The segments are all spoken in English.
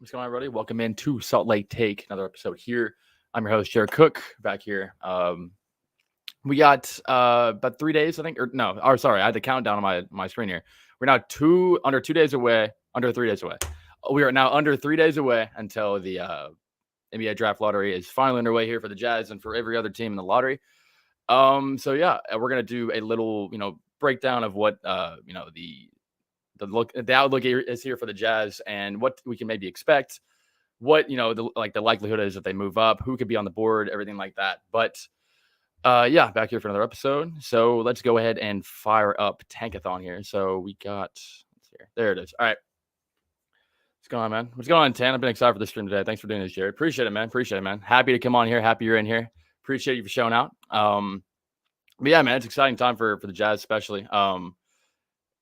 What's going on, everybody? Welcome into Salt Lake Take, another episode here. I'm your host, Jared Cook, back here. We got about 3 days, I think, sorry, I had the countdown on my screen here. We're now under 3 days away. We are now under 3 days away until the NBA draft lottery is finally underway here for the Jazz and for every other team in the lottery. We're gonna do a little, breakdown of what the outlook is here for the Jazz and what we can maybe expect, what the likelihood is that they move up, who could be on the board, everything like that. But back here for another episode. So let's go ahead and fire up Tankathon here. So we got there it is. All right. What's going on, man? What's going on, Tan? I've been excited for the stream today. Thanks for doing this, Jared. Appreciate it, man. Happy to come on here. Happy you're in here. Appreciate you for showing out. But yeah, man, it's an exciting time for the Jazz, especially.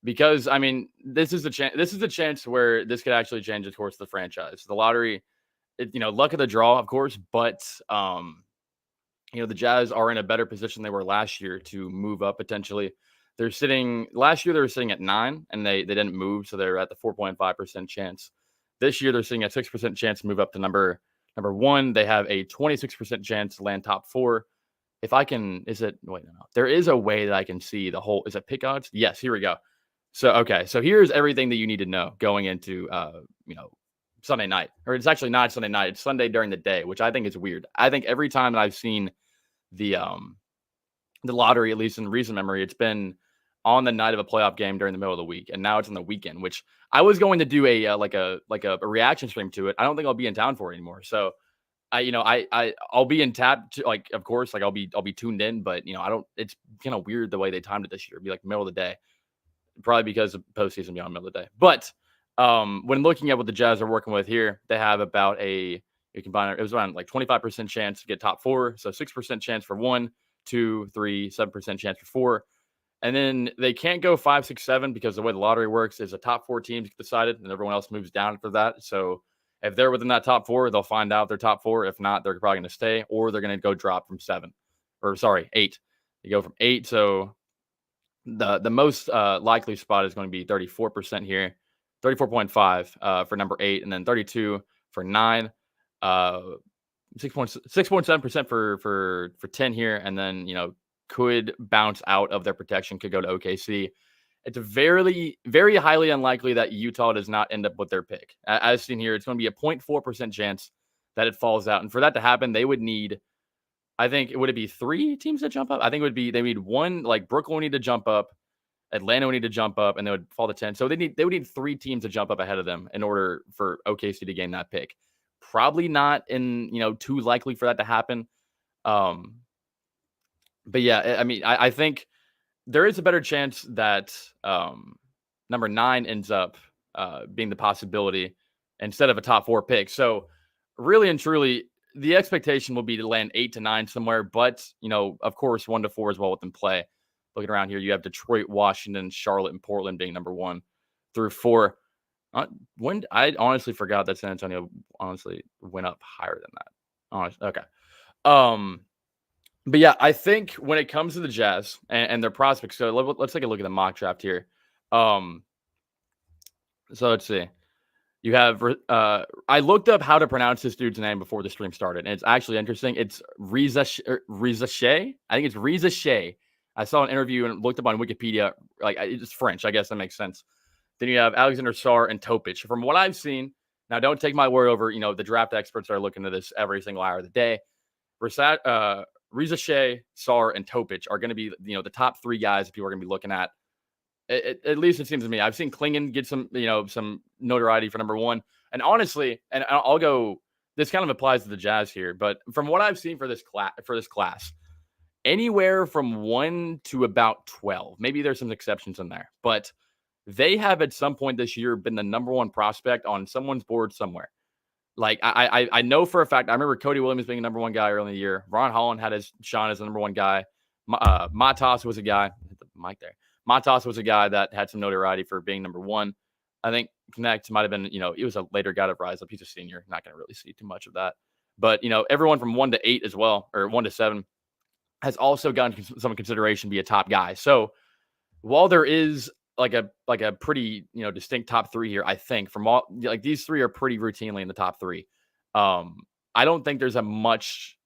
Because I mean, this is the chance where this could actually change the course of the franchise. The lottery, luck of the draw, of course, but the Jazz are in a better position than they were last year to move up potentially. Last year they were sitting at 9 and they didn't move, so they're at the 4.5% chance. This year they're sitting at 6% chance to move up to number 1. They have a 26% chance to land top 4. There is a way that I can see the whole. Is it pick odds? Yes, here we go. So here's everything that you need to know going into Sunday night. Or it's actually not Sunday night, it's Sunday during the day, which I think is weird. I think every time that I've seen the lottery, at least in recent memory, it's been on the night of a playoff game during the middle of the week, and now it's on the weekend, which I was going to do a reaction stream to it. I don't think I'll be in town for it anymore. So I'll be in tap to, of course, I'll be tuned in, but it's kind of weird the way they timed it this year. It'd be like middle of the day. Probably because of postseason beyond middle of the day. But when looking at what the Jazz are working with here, they have about it was around 25% chance to get top 4. So 6% chance for 1, 2, 3, 7% chance for 4. And then they can't go 5, 6, 7 because the way the lottery works is the top 4 teams get decided and everyone else moves down after that. So if they're within that top 4, they'll find out they're top 4. If not, they're probably going to stay, or they're going to go drop from 8. They go from 8. So the most likely spot is going to be 34% here, 34.5 for number 8, and then 32 for 9, 6.7% for 10 here, and then could bounce out of their protection, could go to OKC. It's very, very highly unlikely that Utah does not end up with their pick. As seen here, it's going to be a 0.4% chance that it falls out, and for that to happen, they would need. I think would it be 3 teams that jump up? I think they need 1, Brooklyn would need to jump up, Atlanta would need to jump up, and they would fall to 10. So they would need 3 teams to jump up ahead of them in order for OKC to gain that pick. Probably not too likely for that to happen. But yeah, I mean, I think there is a better chance that number 9 ends up being the possibility instead of a top 4 pick. So really and truly, the expectation will be to land 8 to 9 somewhere, but of course, 1 to 4 as well within play. Looking around here, you have Detroit, Washington, Charlotte, and Portland being number 1 through 4. When I honestly forgot that San Antonio honestly went up higher than that. Honestly, okay. But yeah, I think when it comes to the Jazz and their prospects, so let's take a look at the mock draft here. So let's see. You have, I looked up how to pronounce this dude's name before the stream started, and it's actually interesting. It's Riza Shea. I think it's Riza Shea. I saw an interview and looked up on Wikipedia. It's French. I guess that makes sense. Then you have Alexander Sarr and Topic. From what I've seen, now don't take my word over, the draft experts are looking at this every single hour of the day. Riza Shea, Sarr, and Topic are going to be, the top 3 guys that people are going to be looking at. At least it seems to me. I've seen Klingon get some notoriety for number 1. And honestly, and I'll go, this kind of applies to the Jazz here, but from what I've seen for this class, anywhere from 1 to about 12, maybe there's some exceptions in there, but they have at some point this year been the number 1 prospect on someone's board somewhere. I know for a fact, I remember Cody Williams being a number 1 guy early in the year. Ron Holland had his shine as the number 1 guy. Matas was a guy. Hit the mic there. Matas was a guy that had some notoriety for being number 1. I think Connect might have been, he was a later guy to rise up. He's a senior. Not going to really see too much of that. But, everyone from 1 to 8 as well, or 1 to 7, has also gotten some consideration to be a top guy. So while there is like a pretty distinct top three here. I think from all like these three are pretty routinely in the top three. Um, I don't think there's a much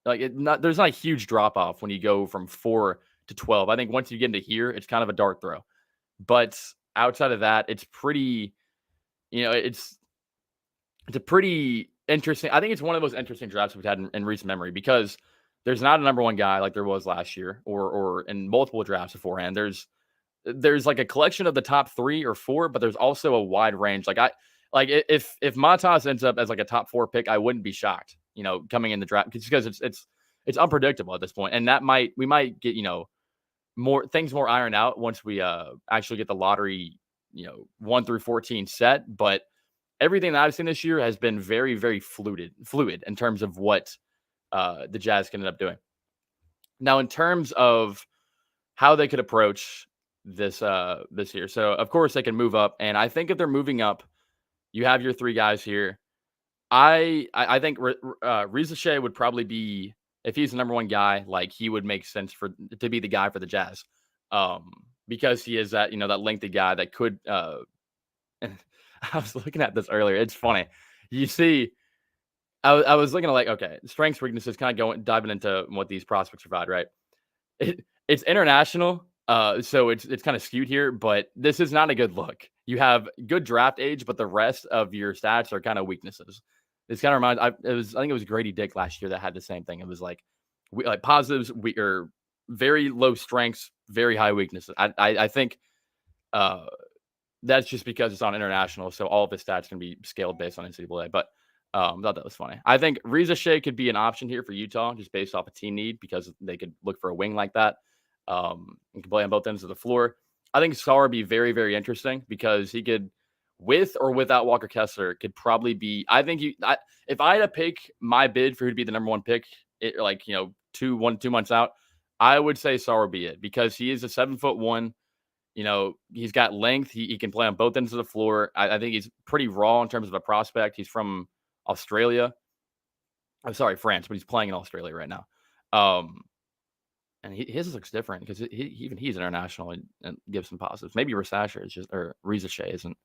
there's not a huge drop off when you go from 4 to 12. I think once you get into here, it's kind of a dart throw. But outside of that, it's pretty. It's a pretty interesting. I think it's one of the most interesting drafts we've had in recent memory because there's not a number one guy like there was last year or in multiple drafts beforehand. There's like a collection of the top 3 or 4, but there's also a wide range. If Matas ends up as like a top 4 pick, I wouldn't be shocked, coming in the draft because it's unpredictable at this point. And we might get, more ironed out once we actually get the lottery, 1 through 14 set. But everything that I've seen this year has been very, very fluid in terms of what the Jazz can end up doing. Now, in terms of how they could approach this year. So of course they can move up, and I think if they're moving up, you have your 3 guys here. I think Reza Shea would probably be, if he's the number one guy, like he would make sense to be the guy for the Jazz, because he is that that lengthy guy that could. I was looking at this earlier. It's funny. You see, I was looking at okay, strengths, weaknesses, kind of diving into what these prospects provide, right? It's international, so it's kind of skewed here, but this is not a good look. You have good draft age, but the rest of your stats are kind of weaknesses. This kind of reminds. I think it was Grady Dick last year that had the same thing. It was like positives, or very low strengths, very high weaknesses. I think that's just because it's on international, so all of his stats can be scaled based on NCAA. But I thought that was funny. I think Reza Shea could be an option here for Utah, just based off a team need, because they could look for a wing like that. And can play on both ends of the floor. I think Sarr would be very, very interesting because he could, with or without Walker Kessler, could probably be. I think if I had to pick my bid for who to be the number one pick, 2 months out, I would say Sarr would be it because he is a 7'1". He's got length. He can play on both ends of the floor. I think he's pretty raw in terms of a prospect. He's from Australia. I'm sorry, France, but he's playing in Australia right now. And his looks different because even he's international and gives some positives. Maybe Reza Shea isn't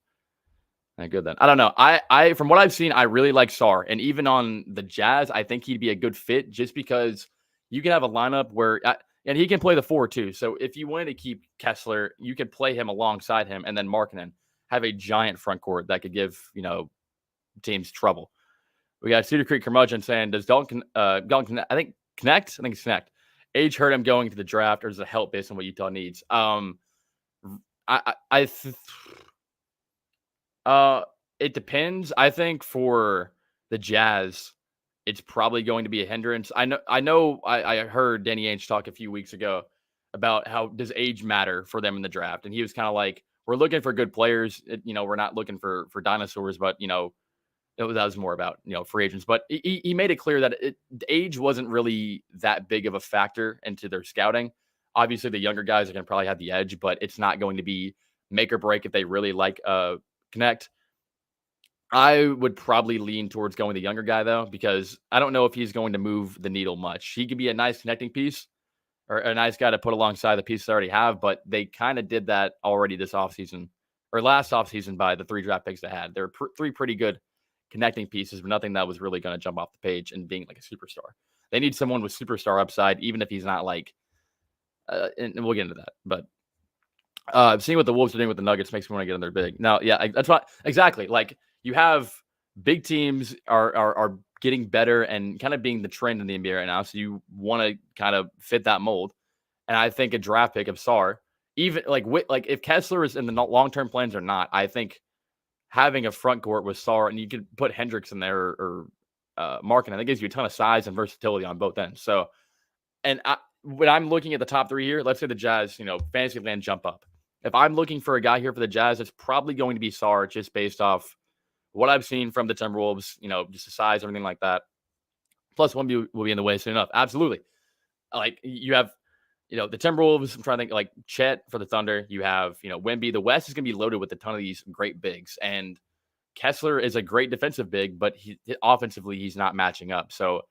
that good then. I don't know. I from what I've seen, I really like Sarr. And even on the Jazz, I think he'd be a good fit just because you can have a lineup where and he can play the 4 too. So if you wanted to keep Kessler, you could play him alongside him, and then Markkanen have a giant front court that could give teams trouble. We got Cedar Creek Curmudgeon saying, does Dalton connect? I think it's connect. Age hurt him going to the draft, or does it help based on what Utah needs? It depends. I think for the Jazz, it's probably going to be a hindrance. I heard Danny Ainge talk a few weeks ago about how does age matter for them in the draft, and he was kind of like, we're looking for good players. We're not looking for dinosaurs, but that was more about free agents. But he made it clear that age wasn't really that big of a factor into their scouting. Obviously, the younger guys are going to probably have the edge, but it's not going to be make or break if they really like Connect. I would probably lean towards going the younger guy, though, because I don't know if he's going to move the needle much. He could be a nice connecting piece or a nice guy to put alongside the pieces they already have, but they kind of did that already this offseason or last offseason by the 3 draft picks they had. There were 3 pretty good connecting pieces, but nothing that was really going to jump off the page and being like a superstar. They need someone with superstar upside, even if he's not like, and we'll get into that. But seeing what the Wolves are doing with the Nuggets makes me want to get in their big. Now, yeah, that's what exactly. Like you have big teams are getting better and kind of being the trend in the NBA right now. So you want to kind of fit that mold. And I think a draft pick of Sarr, even like if Kessler is in the long-term plans or not, I think having a front court with Sarr, and you could put Hendricks in there or Markkanen, that gives you a ton of size and versatility on both ends. So, and when I'm looking at the top 3 here, let's say the Jazz, fantasy land jump up. If I'm looking for a guy here for the Jazz, it's probably going to be Sarr, just based off what I've seen from the Timberwolves, just the size, everything like that. Plus, Wemby will be in the way soon enough. Absolutely. Like you have, the Timberwolves. I'm trying to think like Chet for the Thunder. You have, Wemby. The West is going to be loaded with a ton of these great bigs, and Kessler is a great defensive big, but offensively he's not matching up. So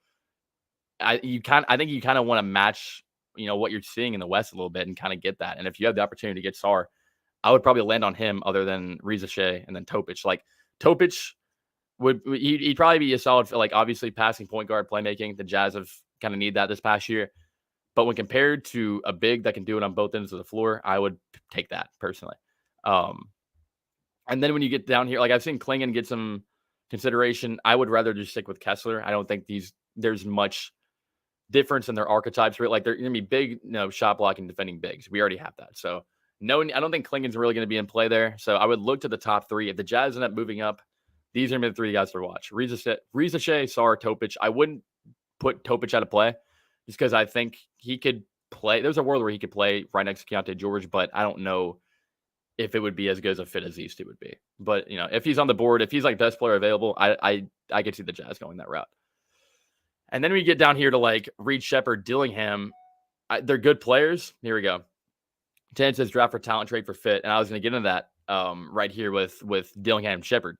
I think you kind of want to match, what you're seeing in the West a little bit and kind of get that. And if you have the opportunity to get Sarr, I would probably land on him other than Riza Shea and then Topic. Like Topic he'd probably be a solid, like obviously passing point guard playmaking. The Jazz have kind of need that this past year. But when compared to a big that can do it on both ends of the floor, I would take that personally. And then when you get down here, like I've seen Klingon get some consideration. I would rather just stick with Kessler. I don't think there's much difference in their archetypes. Right? Like they're going to be big, shot blocking, defending bigs. We already have that. So no, I don't think Klingon's really going to be in play there. So I would look to the top three. If the Jazz end up moving up, these are the three guys to watch. Riza Shea, Sarr, Topic. I wouldn't put Topic out of play just because I think he could play. There's a world where he could play right next to Keontae George, but I don't know if it would be as good as a fit as these two would be. But, if he's on the board, if he's like best player available, I could see the Jazz going that route. And then we get down here to like Reed Sheppard, Dillingham. They're good players. Here we go. Tan says draft for talent, trade for fit. And I was going to get into that right here with Dillingham and Sheppard,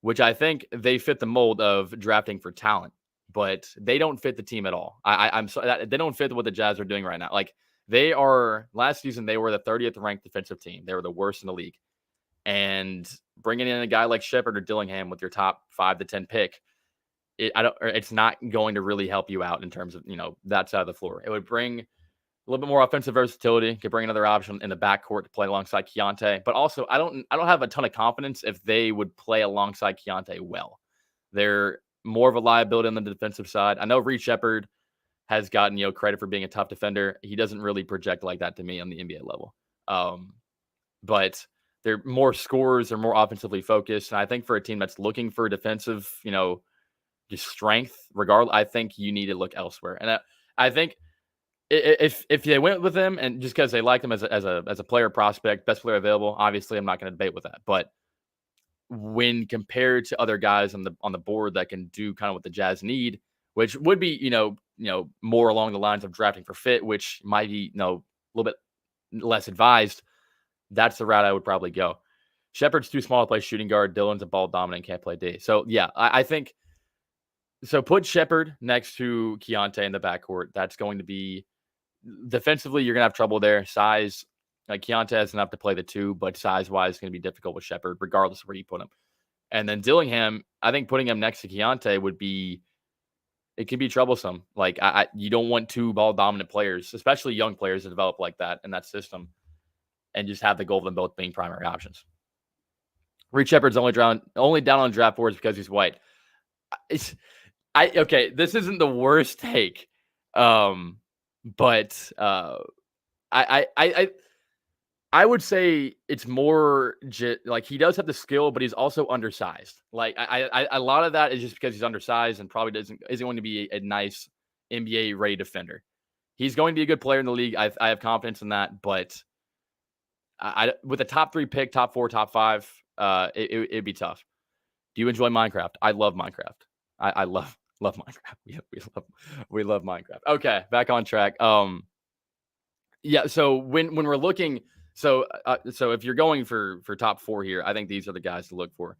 which I think they fit the mold of drafting for talent, but they don't fit the team at all. I'm sorry, they don't fit what the Jazz are doing right now. Like last season, they were the 30th ranked defensive team. They were the worst in the league. And bringing in a guy like Sheppard or Dillingham with your top 5 to 10 pick, it's not going to really help you out in terms of, that side of the floor. It would bring a little bit more offensive versatility, could bring another option in the backcourt to play alongside Keontae. But also, I don't have a ton of confidence if they would play alongside Keontae well. They're more of a liability on the defensive side. I know Reed Sheppard has gotten, credit for being a tough defender. He doesn't really project like that to me on the NBA level. But they're more scorers, they're more offensively focused. And I think for a team that's looking for defensive, just strength, regardless, I think you need to look elsewhere. And I think if they went with him and just because they like him as a player prospect, best player available, obviously I'm not going to debate with that. But when compared to other guys on the board that can do kind of what the Jazz need, which would be, more along the lines of drafting for fit, which might be, a little bit less advised, that's the route I would probably go. Sheppard's too small to play shooting guard. Dillon's a ball dominant, can't play D. So yeah, I think so. Put Sheppard next to Keontae in the backcourt. That's going to be defensively, you're gonna have trouble there. Size, like Keontae has enough to play the 2, but size-wise, it's going to be difficult with Sheppard, regardless of where you put him. And then Dillingham, I think putting him next to Keontae it can be troublesome. Like, you don't want 2 ball-dominant players, especially young players, to develop like that in that system and just have the goal of them both being primary options. Reed Sheppard's only down on draft boards because he's white. Okay, this isn't the worst take, but I would say it's more like he does have the skill, but he's also undersized. Like a lot of that is just because he's undersized and probably isn't going to be a nice NBA ready defender. He's going to be a good player in the league. I have confidence in that, but with a top 3 pick, top 4, top 5, it'd be tough. Do you enjoy Minecraft? I love Minecraft. I love Minecraft. We love Minecraft. Okay, back on track. Yeah. So when we're looking, so if you're going for top 4 here, I think these are the guys to look for.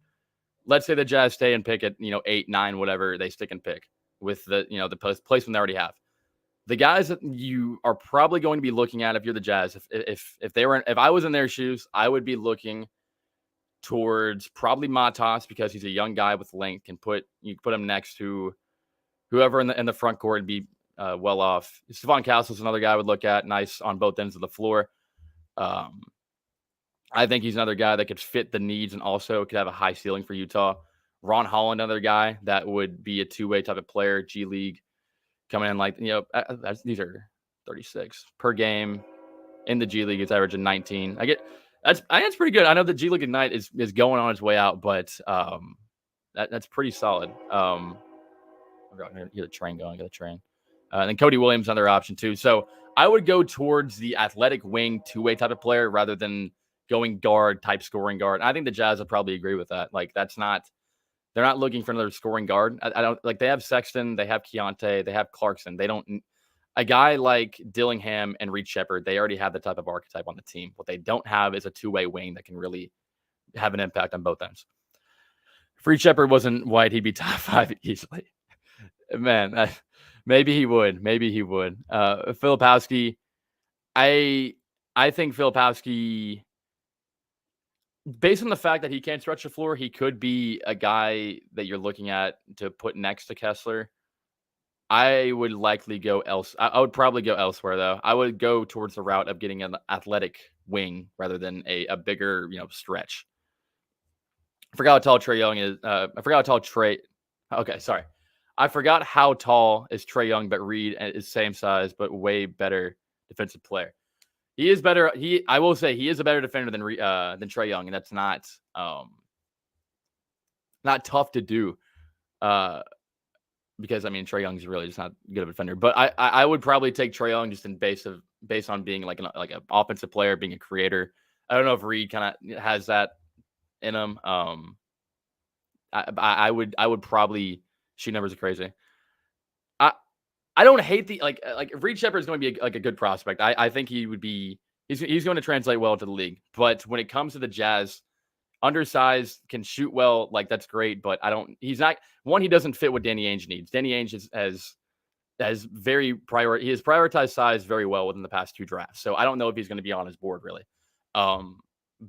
Let's say the Jazz stay and pick at 8, 9, whatever they stick and pick with the the placement they already have. The guys that you are probably going to be looking at if you're the Jazz, if I was in their shoes, I would be looking towards probably Matas because he's a young guy with length. You can put him next to whoever in the front court and be well off. Stephon Castle's another guy I would look at, nice on both ends of the floor. I think he's another guy that could fit the needs and also could have a high ceiling for Utah. Ron Holland, another guy that would be a 2-way type of player, G League, coming in like, these are 36 per game in the G League. It's averaging 19. I think it's pretty good. I know the G League Ignite is going on its way out, but that's pretty solid. I'm going to hear the train going. Got the train. And then Cody Williams, another option too. So I would go towards the athletic wing 2-way type of player rather than going guard type scoring guard. And I think the Jazz would probably agree with that. Like they're not looking for another scoring guard. I don't like they have Sexton, they have Keontae, they have Clarkson. They don't a guy like Dillingham and Reed Sheppard, they already have the type of archetype on the team. What they don't have is a 2-way wing that can really have an impact on both ends. If Reed Sheppard wasn't white, he'd be top 5 easily. Man, maybe he would. Filipowski, I think Filipowski based on the fact that he can't stretch the floor, he could be a guy that you're looking at to put next to Kessler. I would likely go else. I would probably go elsewhere though. I would go towards the route of getting an athletic wing rather than a bigger, stretch. I forgot how tall Trae Young is. I forgot how tall Trae. Okay, sorry. I forgot how tall is Trae Young, but Reed is same size, but way better defensive player. He is better. I will say, he is a better defender than Trae Young, and that's not tough to do. Because Trae Young's really just not good of a defender. But I would probably take Trae Young just based on being like an offensive player, being a creator. I don't know if Reed kind of has that in him. I would probably shoot numbers are crazy. I don't hate the like Reed Shepard is going to be a good prospect. I think he would be. He's going to translate well to the league. But when it comes to the Jazz, undersized, can shoot well, like that's great. But he's not one. He doesn't fit what Danny Ainge needs. Danny Ainge has he has prioritized size very well within the past 2 drafts. So I don't know if he's going to be on his board really.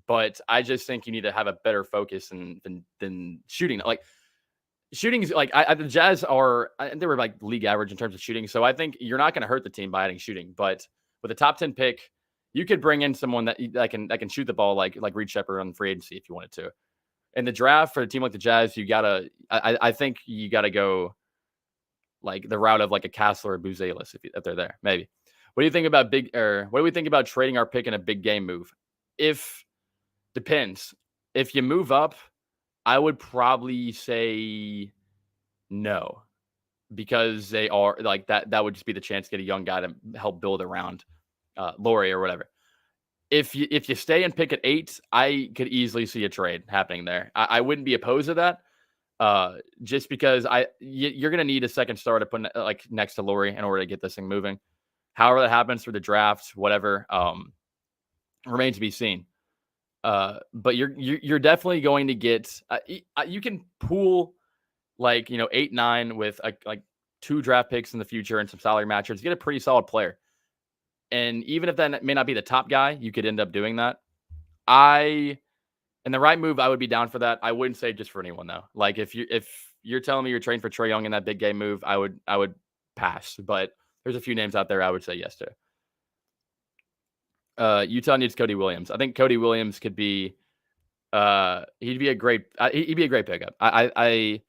But I just think you need to have a better focus than shooting. Like shooting's like the Jazz they were like league average in terms of shooting. So I think you're not going to hurt the team by adding shooting. But with a top 10 pick, you could bring in someone that can shoot the ball like Reed Shepard on free agency if you wanted to. In the draft for a team like the Jazz, I think you gotta go like the route of like a Kessler or Buzelis if they're there. Maybe. What do you think about what do we think about trading our pick in a big game move? Depends. If you move up, I would probably say no, because they are like that. That would just be the chance to get a young guy to help build around Laurie or whatever. If you stay and pick at 8, I could easily see a trade happening there. I wouldn't be opposed to that, just because you're going to need a second star to put like next to Laurie in order to get this thing moving. However that happens through the draft, whatever, remains to be seen. But you're definitely going to get you can pool like 8, 9 with like 2 draft picks in the future and some salary matchers. Get a pretty solid player. And even if that may not be the top guy, you could end up doing that. In the right move, I would be down for that. I wouldn't say just for anyone though. Like if you're telling me you're trading for Trae Young in that big game move, I would pass. But there's a few names out there I would say yes to. Utah needs Cody Williams. I think Cody Williams could be. He'd be a great pickup. Let's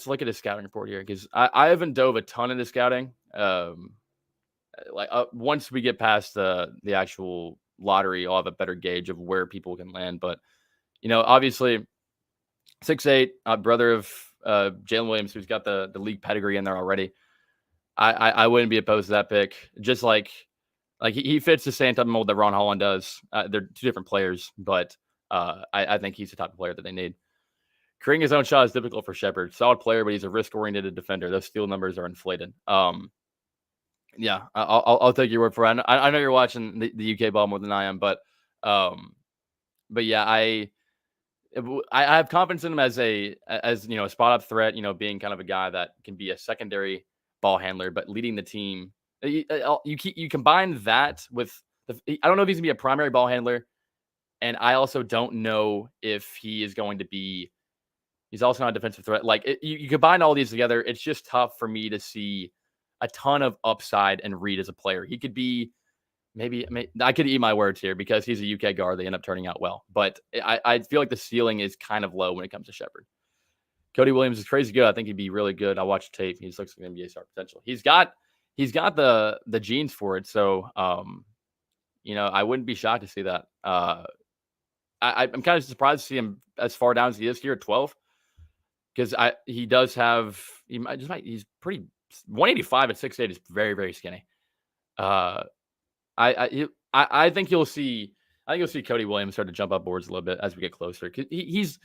look at his scouting report here because I haven't dove a ton into scouting. Once we get past the actual lottery, I'll have a better gauge of where people can land. But obviously, 6'8", brother of Jalen Williams, who's got the league pedigree in there already. I wouldn't be opposed to that pick. Just like he fits the same type of mold that Ron Holland does. They're 2 different players, but I think he's the type of player that they need. Creating his own shot is difficult for Shepard. Solid player, but he's a risk-oriented defender. Those steal numbers are inflated. Yeah, I'll take your word for it. I know you're watching the UK ball more than I am, but yeah, I have confidence in him as a spot up threat. Being kind of a guy that can be a secondary ball handler, but leading the team. You combine that with I don't know if he's gonna be a primary ball handler, and I also don't know if he is going to be. He's also not a defensive threat. Like you combine all these together, it's just tough for me to see a ton of upside and Reed as a player. He could be maybe I could eat my words here because he's a UK guard. They end up turning out well, but I feel like the ceiling is kind of low when it comes to Shepard. Cody Williams is crazy good. I think he'd be really good. I watched tape. He looks like an NBA star potential. He's got the genes for it. So I wouldn't be shocked to see that. I'm kind of surprised to see him as far down as he is here at 12, because he does have he's pretty 185 at 6'8" is very, very skinny. I think you'll see Cody Williams start to jump up boards a little bit as we get closer. He's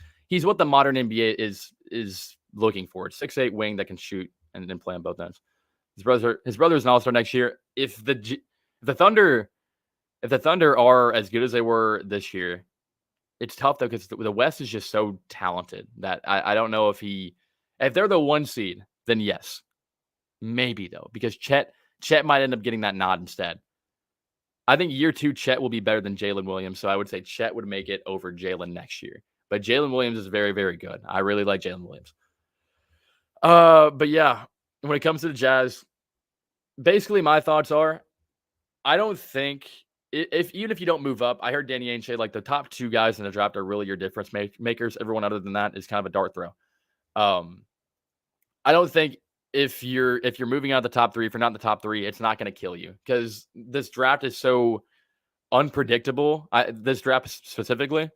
what the modern NBA is looking for. 6'8" wing that can shoot and then play on both ends. His brother's an all-star next year. If the Thunder are as good as they were this year, it's tough though because the West is just so talented that I don't know if they're the 1 seed, then yes. Maybe though, because Chet might end up getting that nod instead. I think year 2 Chet will be better than Jalen Williams, so I would say Chet would make it over Jalen next year. But Jalen Williams is very, very good. I really like Jalen Williams. But yeah, when it comes to the Jazz, basically my thoughts are I don't think if even if you don't move up, I heard Danny Ainge say like the top 2 guys in the draft are really your difference makers. Everyone other than that is kind of a dart throw. Um, I don't think if you're moving out of the top 3, if you're not in the top 3, it's not going to kill you because this draft is so unpredictable. This draft specifically,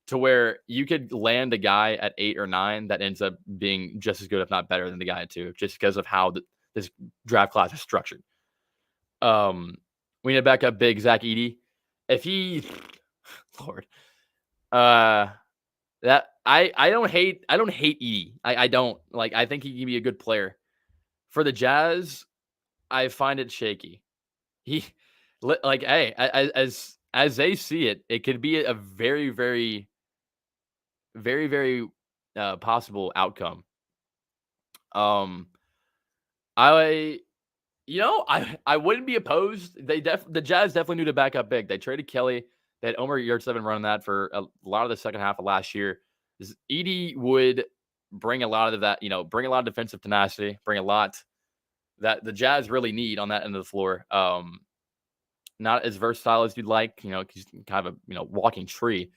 to where you could land a guy at 8 or 9 that ends up being just as good, if not better, than the guy at 2, just because of how this draft class is structured. We need to back up big Zach Edey. If he, Lord, that I don't hate Edey. I don't like. I think he can be a good player for the Jazz. I find it shaky. He like hey, as they see it, it could be a very, very, very, very possible outcome. I I wouldn't be opposed. The Jazz definitely knew to back up big. They traded Kelly. They had Omer Yurtseven running that for a lot of the second half of last year. Edey would bring a lot of that, bring a lot of defensive tenacity, bring a lot that the Jazz really need on that end of the floor. Not as versatile as you'd like, he's kind of a walking tree.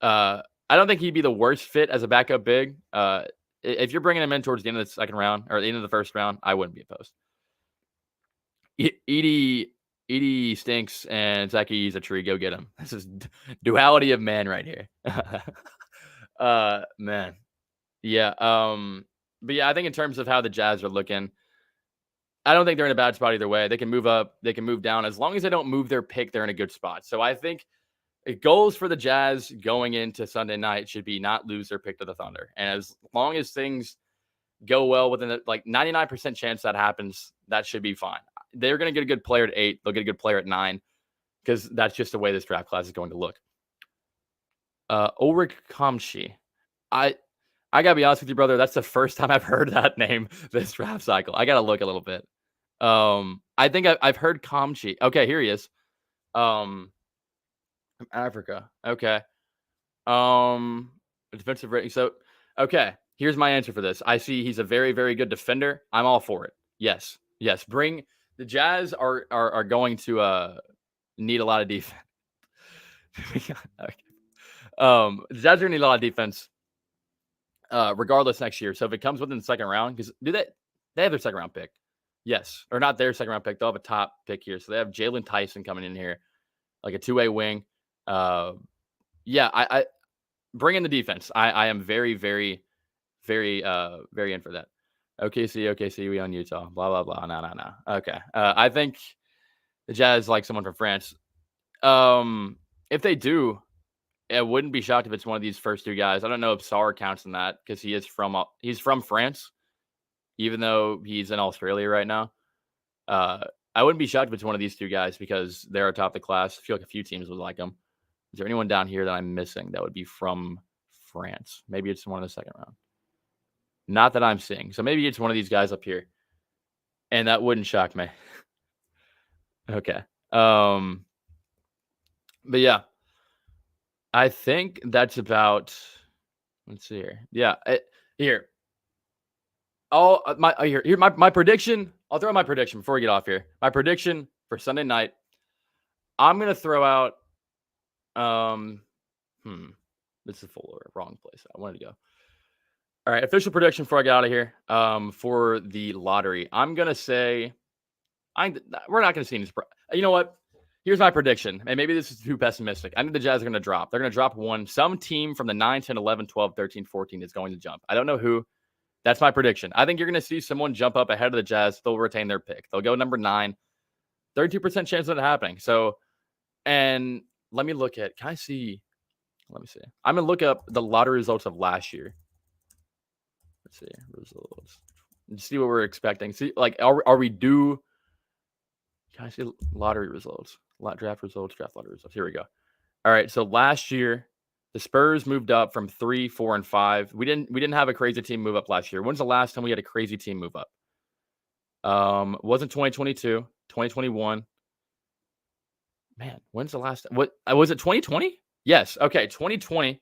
I don't think he'd be the worst fit as a backup big. If you're bringing him in towards the end of the second round or the end of the first round, I wouldn't be opposed. Edey stinks and Zach Edey's a tree. Go get him. This is duality of man right here. Man. Yeah. But yeah, I think in terms of how the Jazz are looking, I don't think they're in a bad spot either way. They can move up, they can move down. As long as they don't move their pick, they're in a good spot. So I think goals for the Jazz going into Sunday night should be not lose their pick to the Thunder. And as long as things go well within like 99% chance that happens, that should be fine. They're going to get a good player at 8. They'll get a good player at 9 because that's just the way this draft class is going to look. Ulrich Kamchi. I gotta be honest with you, brother. That's the first time I've heard that name this draft cycle. I gotta look a little bit. I think I've heard Kamchi. Okay, here he is. From Africa. Okay. Defensive rating. So, okay. Here's my answer for this. I see he's a very, very good defender. I'm all for it. Yes. Bring the Jazz are going to need a lot of defense. Okay. The Jazz are going to need a lot of defense. Regardless next year. So if it comes within the second round, because they have their second round pick. Yes. Or not their second round pick. They'll have a top pick here. So they have Jalen Tyson coming in here, like a 2-way wing. Yeah, I bring in the defense. I am very, very, very, very in for that. OKC, we on Utah. Blah, blah, blah. No. Okay. I think the Jazz like someone from France. If they do, I wouldn't be shocked if it's one of these first 2 guys. I don't know if Sarr counts in that because he's from France, even though he's in Australia right now. I wouldn't be shocked if it's one of these 2 guys because they're atop the class. I feel like a few teams would like them. Is there anyone down here that I'm missing that would be from France? Maybe it's one in the second round. Not that I'm seeing. So maybe it's one of these guys up here. And that wouldn't shock me. Okay. But yeah. I think that's about. Let's see here. Yeah. Here. My prediction. I'll throw out my prediction before we get off here. My prediction for Sunday night. I'm gonna throw out. This is wrong place. I wanted to go. All right, official prediction before I get out of here. For the lottery, I'm gonna say, we're not gonna see any surprise. You know what? Here's my prediction, and maybe this is too pessimistic. I think the Jazz are gonna drop. They're gonna drop one. Some team from the 9, 10, 11, 12, 13, 14 is going to jump. I don't know who. That's my prediction. I think you're gonna see someone jump up ahead of the Jazz. They'll retain their pick. They'll go number 9. 32% chance of it happening. So, and let me look at. Can I see? Let me see. I'm gonna look up the lottery results of last year. Let's see results. See what we're expecting. See, like, are we due? Can I see lottery results? Draft results. Draft lottery results. Here we go. All right. So last year, the Spurs moved up from 3, 4, and 5. We didn't have a crazy team move up last year. When's the last time we had a crazy team move up? Wasn't 2022, 2021. Man, when's the last what was it 2020? Yes, okay, 2020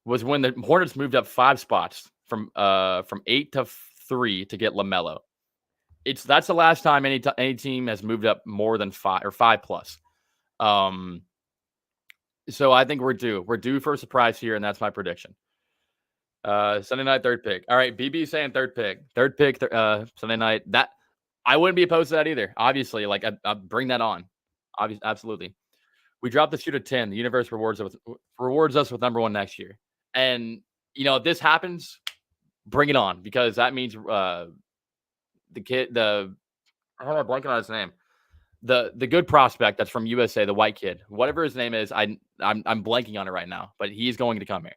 was when the Hornets moved up 5 spots from 8 to 3 to get LaMelo. That's the last time any team has moved up more than 5 or 5 plus. Um, so I think we're due. We're due for a surprise here, and that's my prediction. Sunday night, third pick. All right, BB saying third pick. Third pick, Sunday night. That I wouldn't be opposed to that either. Obviously, like I bring that on. Absolutely. We dropped the shoot at 10. The universe rewards us with number one next year. And if this happens, bring it on because that means the kid, the how am I blanking on his name? The good prospect that's from USA, the white kid, whatever his name is, I'm blanking on it right now, but he's going to come here.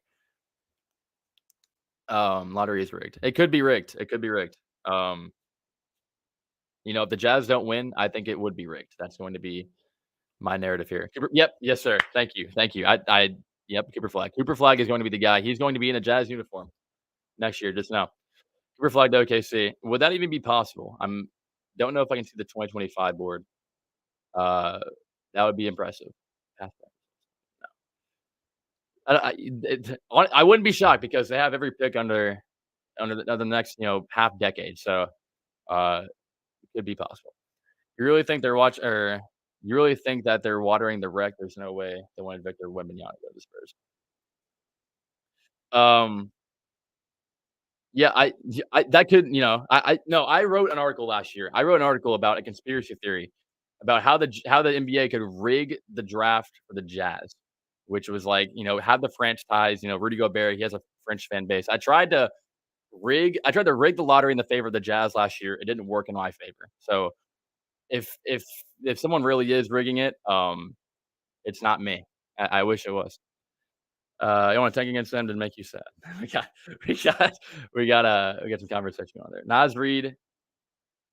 Lottery is rigged. It could be rigged. It could be rigged. Um, if the Jazz don't win, I think it would be rigged. That's going to be my narrative here. Yep, yes, sir. Thank you, thank you. Yep, Cooper Flag. Cooper Flag is going to be the guy. He's going to be in a Jazz uniform next year. Just now, Cooper Flag to OKC. Would that even be possible? Don't know if I can see the 2025 board. Uh, that would be impressive. I wouldn't be shocked because they have every pick under the next half decade. So uh, it could be possible. You really think they're watch or you really think that they're watering the wreck? There's no way they want Victor Wembanyama to go to the Spurs. Um, yeah, that could I no, I wrote an article last year. I wrote an article about a conspiracy theory about how the NBA could rig the draft for the Jazz, which was like have the French ties. Rudy Gobert, he has a French fan base. I tried to rig the lottery in the favor of the Jazz last year. It didn't work in my favor. So if someone really is rigging it, it's not me. I wish it was. You want to tank against them to make you sad. We got, we got, we got some conversation on there. Nas Reed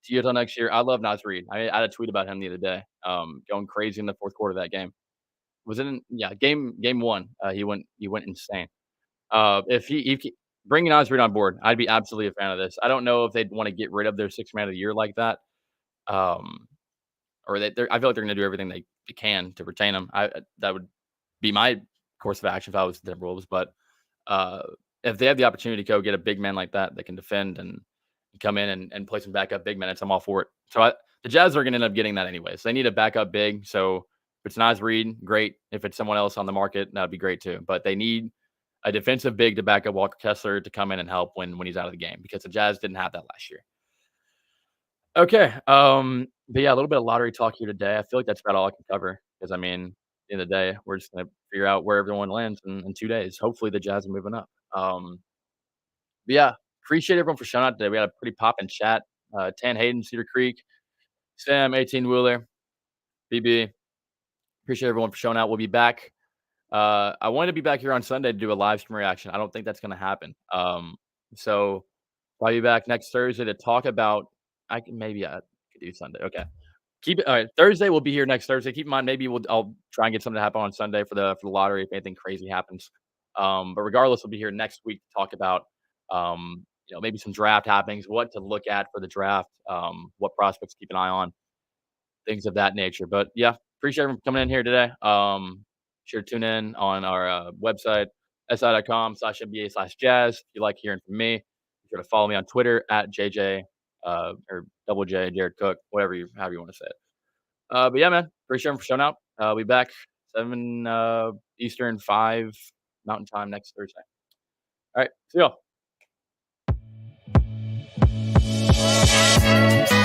to Utah next year. I love Nas Reed. I had a tweet about him the other day. Going crazy in the fourth quarter of that game. Was it in yeah game one? He went insane. If he bringing Nas Reed on board, I'd be absolutely a fan of this. I don't know if they'd want to get rid of their sixth man of the year like that. Um, or I feel like they're going to do everything they can to retain him. That would be my course of action if I was the Timberwolves. But uh, if they have the opportunity to go get a big man like that that can defend and come in and play some backup big minutes, I'm all for it. So the Jazz are going to end up getting that anyways. They need a backup big. So if it's Nas Reed, great. If it's someone else on the market, that'd be great too. But they need a defensive big to back up Walker Kessler to come in and help when he's out of the game because the Jazz didn't have that last year. Okay. But yeah, a little bit of lottery talk here today. I feel like that's about all I can cover because at the end of the day, we're just gonna figure out where everyone lands in 2 days. Hopefully, the Jazz are moving up. But yeah, appreciate everyone for showing out today. We had a pretty poppin' chat. Tan Hayden, Cedar Creek, Sam, 18 Wheeler, BB. Appreciate everyone for showing out. We'll be back. I wanted to be back here on Sunday to do a live stream reaction. I don't think that's gonna happen. So I'll be back next Thursday to talk about. I could do Sunday. Okay. Keep it all right. Thursday, we'll be here next Thursday. Keep in mind, maybe I'll try and get something to happen on Sunday for the lottery if anything crazy happens. But regardless, we'll be here next week to talk about maybe some draft happenings, what to look at for the draft, what prospects to keep an eye on, things of that nature. But yeah, appreciate everyone coming in here today. Sure to tune in on our website, si.com/NBA/jazz. If you like hearing from me, be sure to follow me on Twitter at JJ or double J Jared Cook, however you want to say it. But yeah, man, appreciate everyone for showing out. I'll be back 7 Eastern, 5 Mountain Time next Thursday. All right, see y'all.